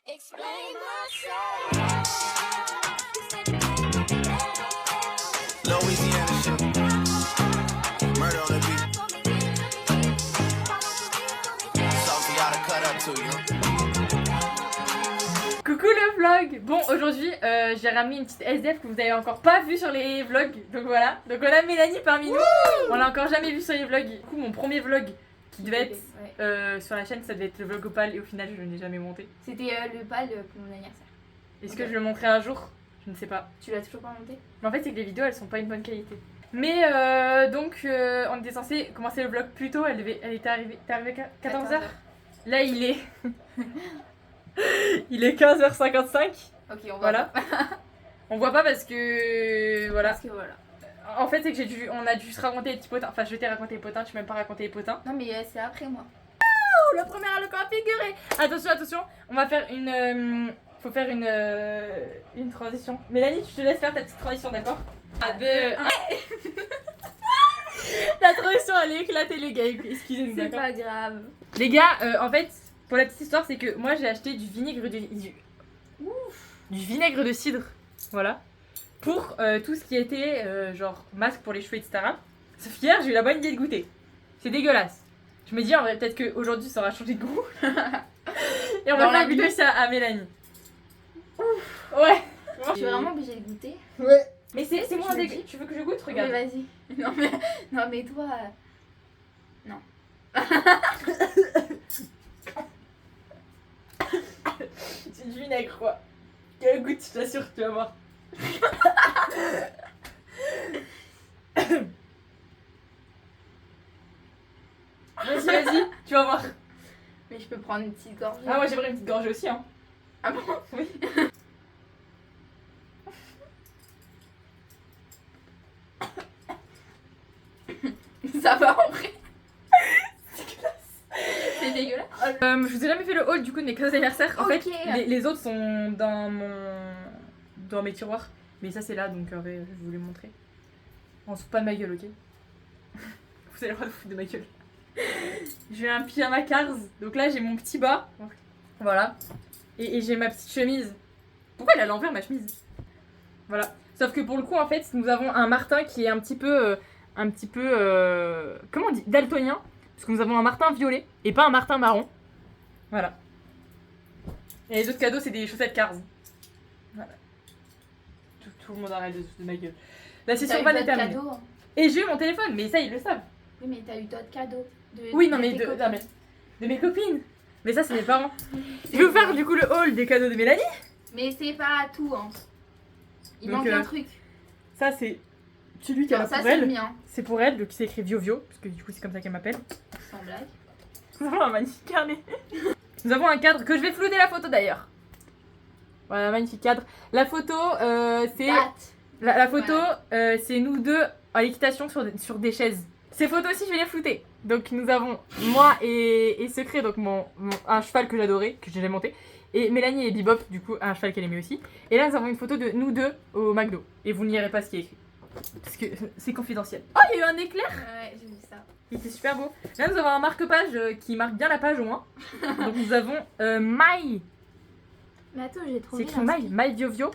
Explain myself. Louisiana shit. Murder on the beat. Something gotta cut up to, you know? Coucou le vlog. Bon, aujourd'hui j'ai ramené une petite SDF que vous avez encore pas vue sur les vlogs. Donc voilà, donc on a Mélanie parmi nous. On l'a encore jamais vue sur les vlogs. Du coup mon premier vlog qui devait être sur la chaîne, ça devait être le vlog opale et au final je ne l'ai jamais monté. C'était le bal pour mon anniversaire. Est-ce que je le montrerai un jour? Je ne sais pas. Tu l'as toujours pas monté? Mais en fait c'est que les vidéos elles sont pas une bonne qualité. Mais donc on était censé commencer le vlog plus tôt, elle était arrivée à 14h. Là il est il est 15h55. Ok, on va. Voilà. On voit pas parce que voilà. Parce que voilà. En fait c'est que on a dû se raconter les petits potins. Enfin je t'ai raconté les potins, tu m'as même pas raconté les potins. Non mais c'est après moi. Oh, la première à le corps figuré. Attention, on va faire une faut faire une transition. Mélanie, je te laisse faire ta petite transition, d'accord? Ah, la transition elle est éclatée les gars, excusez-nous, C'est d'accord? pas grave. Les gars, en fait, pour la petite histoire, c'est que moi j'ai acheté du vinaigre du vinaigre de cidre, voilà, pour tout ce qui était genre masque pour les cheveux, etc. Sauf qu'hier, j'ai eu la bonne idée de goûter. C'est dégueulasse. Je me dis en vrai, peut-être qu'aujourd'hui ça aura changé de goût. Et on va faire goûter ça à Mélanie. Ouf, ouais. Je suis vraiment obligée de goûter. Ouais. Mais c'est moins Je le dégueu. dis. Tu veux que je goûte? Regarde. Mais vas-y. Non mais toi. Non. C'est du vinaigre quoi. Quel goût, je t'assure, tu vas voir. Vas-y, tu vas voir. Mais je peux prendre une petite gorgée. Ah, moi j'aimerais une petite gorgée aussi, hein. Ah bon? Oui. Ça va en vrai. C'est dégueulasse. Je vous ai jamais fait le haul du coup de mes cadeaux d'anniversaire. En Ok. fait, les autres sont dans mes tiroirs. Mais ça c'est là, donc en vrai, je vais vous les montrer. On se fout pas de ma gueule, ok? Vous avez le droit de vous foutre de ma gueule. J'ai un pyjama Cars, donc là j'ai mon petit bas. Voilà. Et j'ai ma petite chemise. Pourquoi elle est à l'envers ma chemise? Voilà. Sauf que pour le coup, en fait, nous avons un Martin qui est un petit peu comment on dit? Daltonien. Parce que nous avons un Martin violet et pas un Martin marron. Voilà. Et les autres cadeaux, c'est des chaussettes Cars. Voilà. Tout le monde arrête de ma gueule. La session va d'autres terminée. cadeaux. Et j'ai eu mon téléphone, mais ça, ils le savent. Oui mais t'as eu d'autres cadeaux. Oui, non, mais tes de, copines. non, mais de mes copines. Mais ça, c'est mes parents. Je vais vous faire du coup le haul des cadeaux de Mélanie. Mais c'est pas tout hein. Il Donc, manque un truc. Ça, c'est celui qui a Non, la ça pour c'est le elle. mien. C'est pour elle, donc c'est écrit Vio, parce que du coup, c'est comme ça qu'elle m'appelle. Sans blague. Nous avons un magnifique carnet. Nous avons un cadre que je vais flouter la photo d'ailleurs. Voilà, un magnifique cadre. La photo, c'est. Date. La photo, c'est nous deux à l'équitation sur des chaises. Ces photos aussi, je vais les flouter. Donc, nous avons moi et Secret, donc un cheval que j'adorais, que j'ai monté. Et Mélanie et Bebop, du coup, un cheval qu'elle aimait aussi. Et là, nous avons une photo de nous deux au McDo. Et vous n'irez pas ce qui est écrit. Parce que c'est confidentiel. Oh, il y a eu un éclair! Ouais, j'ai vu ça. Il était super beau. Là, nous avons un marque-page qui marque bien la page au moins. Donc, nous avons My. Mais attends, j'ai C'est trouvé. écrit My Vio.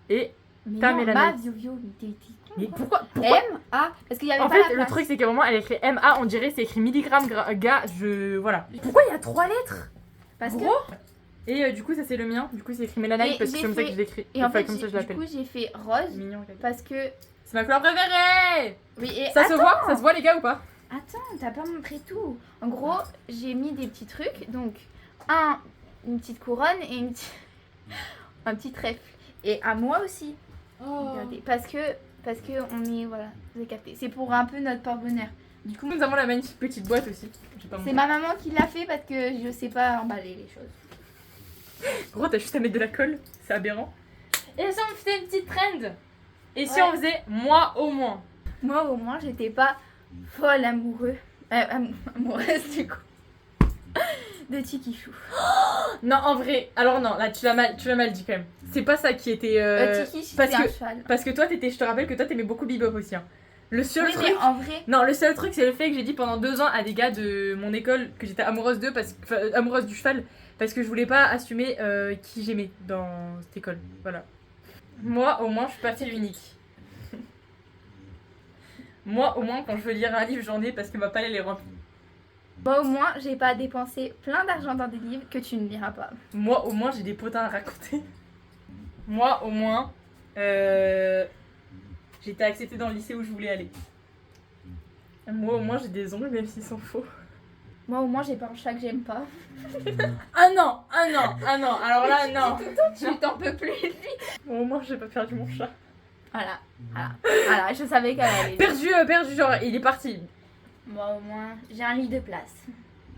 Et Mais Ta non, Mélanie. ma Vio, mais t'es con. mais pourquoi M-A. Parce qu'il y avait En pas fait, la le place. truc, c'est qu'à un moment, elle écrit MA, on dirait c'est écrit milligramme voilà. Pourquoi il y a 3 lettres? Parce que. Gros. Et du coup, ça c'est le mien. Du coup, c'est écrit Mélanite Et parce que j'ai c'est comme ça que fait- je l'écris. Et en fait, comme ça, je du l'appelle. coup, j'ai fait rose. Mignon, regarde. Parce que. C'est ma couleur préférée. Oui, et Ça se voit? Ça se voit, les gars, ou pas? Attends, t'as pas montré tout. En gros, j'ai mis des petits trucs. Donc, une petite couronne et un petit trèfle. Et à moi aussi. Regardez. Parce que on est. Voilà, vous avez capté. C'est pour un peu notre porte-bonheur. Du coup, nous avons la magnifique petite boîte aussi. J'ai pas C'est montré. ma maman qui l'a fait parce que je sais pas emballer les choses. Gros, t'as juste à mettre de la colle. C'est aberrant. Et si on faisait une petite trend? Et si Ouais. on faisait moi au moins? Moi, au moins, j'étais pas folle amoureuse du coup. De Tikichou. Non, en vrai. Alors, non, là, tu l'as mal dit quand même. C'est pas ça qui était. Tiki, parce c'était un que- cheval. Parce que toi, je te rappelle que toi, t'aimais beaucoup Bebop aussi. Hein. Le seul Oui, truc... mais en vrai, Non, le seul truc, c'est le fait que j'ai dit pendant 2 ans à des gars de mon école que j'étais amoureuse d'eux, amoureuse du cheval, parce que je voulais pas assumer qui j'aimais dans cette école. Voilà. Moi, au moins, je suis pas fille unique. Moi, au moins, quand je veux lire un livre, j'en ai parce que ma palette est remplie. moi au moins, j'ai pas dépensé plein d'argent dans des livres que tu ne liras pas. Moi, au moins, j'ai des potins à raconter. Moi, au moins, j'étais acceptée dans le lycée où je voulais aller. Moi, au moins, j'ai des ongles, même s'ils sont faux. Moi au moins, j'ai pas un chat que j'aime pas. Ah non, ah non, ah non, alors là, non. Tu t'en peux plus. Bon, au moins, j'ai pas perdu mon chat. Voilà, voilà, je savais qu'elle allait. Perdu, genre, il est parti. Moi au moins, j'ai un lit de place.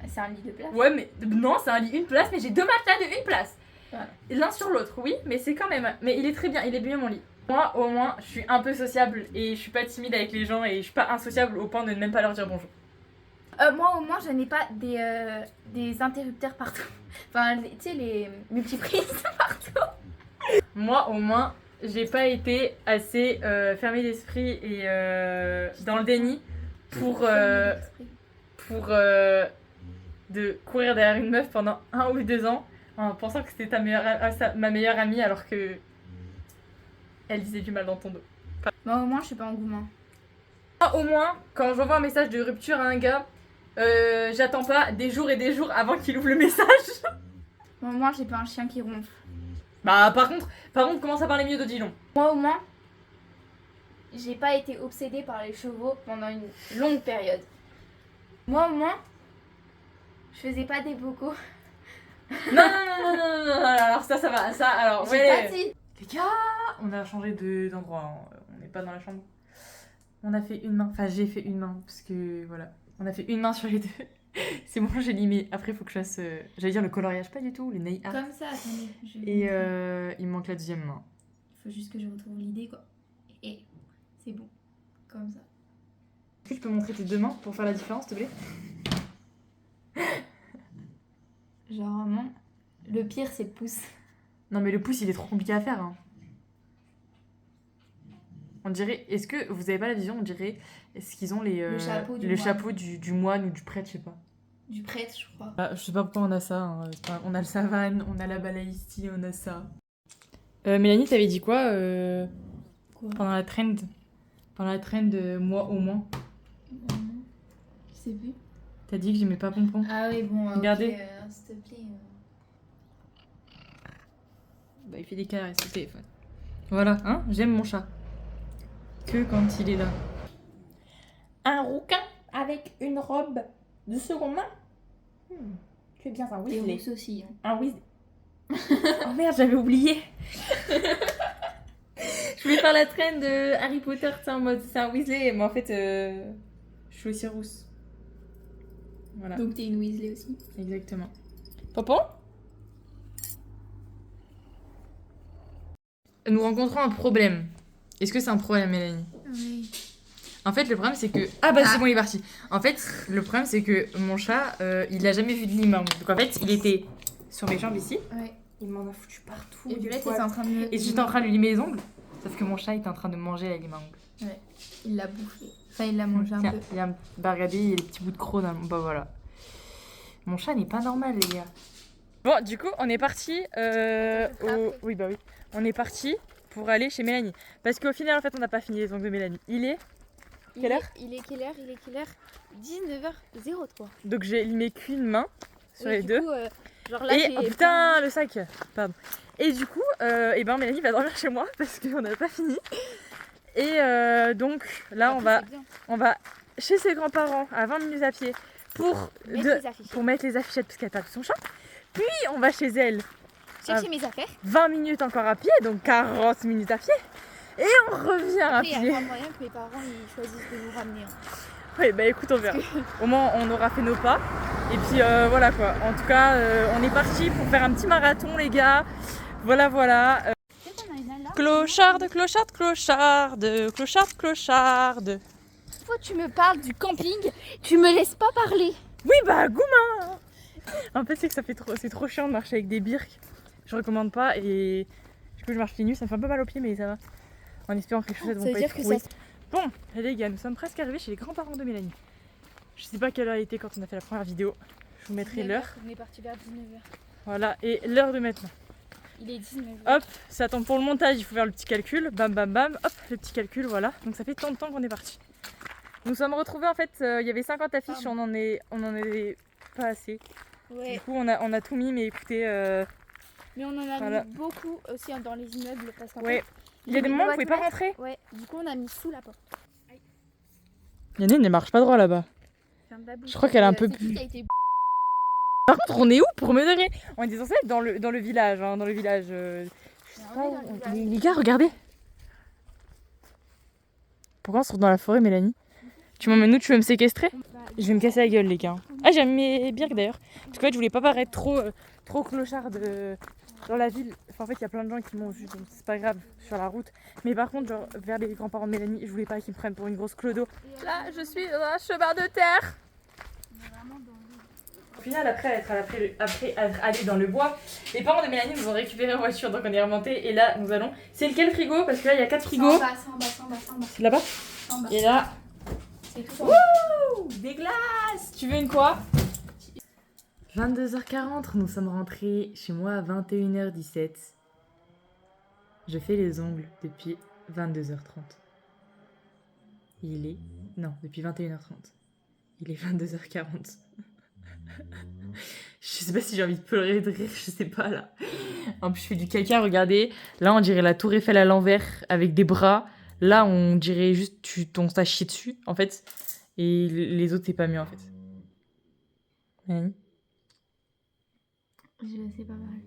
C'est un lit de place. Ouais, mais non, c'est un lit une place, mais j'ai 2 matelas de une place. Voilà. L'un sur l'autre, oui, mais c'est quand même. Mais il est très bien, il est bien mon lit. Moi, au moins, je suis un peu sociable et je suis pas timide avec les gens et je suis pas insociable au point de ne même pas leur dire bonjour. Moi au moins, je n'ai pas des interrupteurs partout. Enfin, tu sais, les multiprises partout. Moi, au moins, j'ai pas été assez fermée d'esprit et dans le déni pour de courir derrière une meuf pendant 1 ou 2 ans en pensant que c'était ma meilleure amie alors que elle disait du mal dans ton dos. Moi au moins, je suis pas engouement. Moi, au moins, quand j'envoie un message de rupture à un gars, j'attends pas des jours et des jours avant qu'il ouvre le message. Moi au moins, j'ai pas un chien qui ronfle. Bah par contre, commence à parler mieux d'Odilon. Moi au moins, j'ai pas été obsédée par les chevaux pendant une longue période. Moi au moins, je faisais pas des bocaux. Non, alors ça va, ça, alors, J'ai ouais. pas dit. Les gars, on a changé d'endroit, hein. On n'est pas dans la chambre. On a fait une main, enfin j'ai fait une main, parce que voilà, on a fait une main sur les deux. C'est bon, j'ai limé. Après, il faut que je fasse, j'allais dire le coloriage, pas du tout, les nail art. Comme ça, attendez. Je vais Et vous montrer. il me manque la 2e main. Il faut juste que je retrouve l'idée, quoi. Et c'est bon. Comme ça. Est-ce que tu peux montrer tes 2 mains pour faire la différence, s'il te plaît? Genre vraiment, le pire, c'est le pouce. Non, mais le pouce, il est trop compliqué à faire. Hein. On dirait, est-ce que vous avez pas la vision? On dirait, est-ce qu'ils ont Le chapeau du le moine. chapeau du moine ou du prêtre, je sais pas. Du prêtre, je crois. Ah, je sais pas pourquoi on a ça. Hein. On a le savane, on a la balaïstie, on a ça. Mélanie, t'avais dit quoi, Quoi? pendant la trend? Pendant la trend, moi au moins. Je sais plus. T'as dit que j'aimais pas Pompon. Ah oui, bon, Regardez. ok, s'il te plaît. Bah, il fait des caresses au téléphone. Voilà, hein, j'aime mon chat. Que quand il est là. Un rouquin avec une robe de seconde main. Tu es bien un T'es Weasley. rousse aussi. Hein. Un Weasley. Oh merde, j'avais oublié. Je voulais faire la traîne de Harry Potter, tu sais, en mode c'est un Weasley, mais en fait, je suis aussi rousse. Voilà, Donc t'es une Weasley aussi. exactement. Pompon? Nous rencontrons un problème. Est-ce que c'est un problème, Mélanie? Oui. En fait, le problème, c'est que... Ah bah, c'est Ah. bon, il est parti. En fait, le problème, c'est que mon chat, il a jamais vu de limon. Donc, en fait, il était sur mes jambes ici. Ouais. Il m'en a foutu partout. Et du Violette, poil. était en train de me... Et j'étais en train de lui limer les ongles. Sauf que mon chat était en train de manger la lime à ongles. Il l'a bouffé. Enfin, il l'a mangé un Tiens, peu. il y a bah, regardez, il y a des petits bouts de crocs dans... Bah voilà. Mon chat n'est pas normal, les gars. Bon, du coup, on est parti Oui, bah oui. On est parti pour aller chez Mélanie. Parce qu'au final, en fait, on n'a pas fini les ongles de Mélanie. Il est... Quelle heure? Il est quelle heure 19h03. Donc j'ai limé qu'une main sur les du deux. coup, genre là, Et j'ai oh putain, le sac. Pardon. Et du coup, et ben Mélanie va dormir chez moi parce qu'on n'a pas fini. Et donc là, Après, on va chez ses grands-parents à 20 minutes à pied pour mettre les affichettes parce qu'elle a perdu son chat. Puis on va chez elle chercher mes affaires. 20 minutes encore à pied, donc 40 minutes à pied. Et on revient à Après, il y pied. a pas moyen que mes parents ils choisissent de nous ramener. Hein. Oui, bah écoute, on verra. Au moins, on aura fait nos pas. Et puis voilà quoi. En tout cas, on est parti pour faire un petit marathon, les gars. Voilà, voilà. Peut-être qu'on a une alarme. Clocharde, clocharde, clocharde, clocharde, clocharde. Fois tu me parles du camping, tu me laisses pas parler. Oui, bah Goumin. En fait, c'est que c'est trop chiant de marcher avec des birks. Je recommande pas et du coup, je marche pieds nus. Ça me fait un peu mal aux pieds, mais ça va. En espérant que les chaussettes vont pas être trouées. Bon, les gars, nous sommes presque arrivés chez les grands-parents de Mélanie. Je sais pas quelle heure il était quand on a fait la première vidéo. Je vous mettrai l'heure. On est parti vers 19h. Voilà, et l'heure de maintenant. Il est 19h. Hop, ça attend pour le montage, il faut faire le petit calcul. Bam, bam, bam. Hop, le petit calcul, voilà. Donc ça fait tant de temps qu'on est parti. Nous sommes retrouvés, en fait, il y avait 50 affiches, on en est pas assez. Ouais. Du coup, on a tout mis, mais écoutez, Mais on en a voilà. mis beaucoup aussi dans les immeubles parce qu'en ouais. fait, Il y a des moments où vous pouvez pas boîtes rentrer. Ouais, du coup on a mis sous la porte. Yannine ne marche pas droit là-bas. Ferme la bouche. Je crois qu'elle a un peu C'est qui plus. qui a été Par contre, on est où pour me donner? On était censé être dans le village, hein, dans le village. Je sais pas où- Les gars, regardez. Pourquoi on se retrouve dans la forêt, Mélanie? Tu m'emmènes où? Tu veux me séquestrer? Je vais me casser la gueule, les gars. Ah, j'aime mes birks d'ailleurs. Parce qu'en fait, je voulais pas paraître trop clocharde dans la ville. Enfin, en fait, il y a plein de gens qui m'ont vu, donc c'est pas grave sur la route. Mais par contre, genre, vers les grands-parents de Mélanie, je voulais pas qu'ils me prennent pour une grosse clodo. Là, je suis dans un chemin de terre. Au final, après être allé dans le bois, les parents de Mélanie nous ont récupéré en voiture, donc on est remonté. Et là, nous allons. C'est lequel frigo? Parce que là, il y a 4 frigos. en bas, c'est en bas, c'est en bas, c'est en bas. C'est là-bas. En bas. Et là, C'est tout en bas. ouh, des glaces. Tu veux une quoi? 22h40, nous sommes rentrés chez moi à 21h17. Je fais les ongles depuis 22h30. Il est... Non, depuis 21h30. Il est 22h40. Je sais pas si j'ai envie de pleurer, de rire, je sais pas là. En plus, je fais du caca, regardez. Là, on dirait la tour Eiffel à l'envers avec des bras. Là, on dirait juste ton t'as chié dessus, en fait. Et les autres, c'est pas mieux, en fait. Oui. C'est pas mal.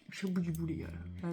Je suis au bout du bout, les gars. Là.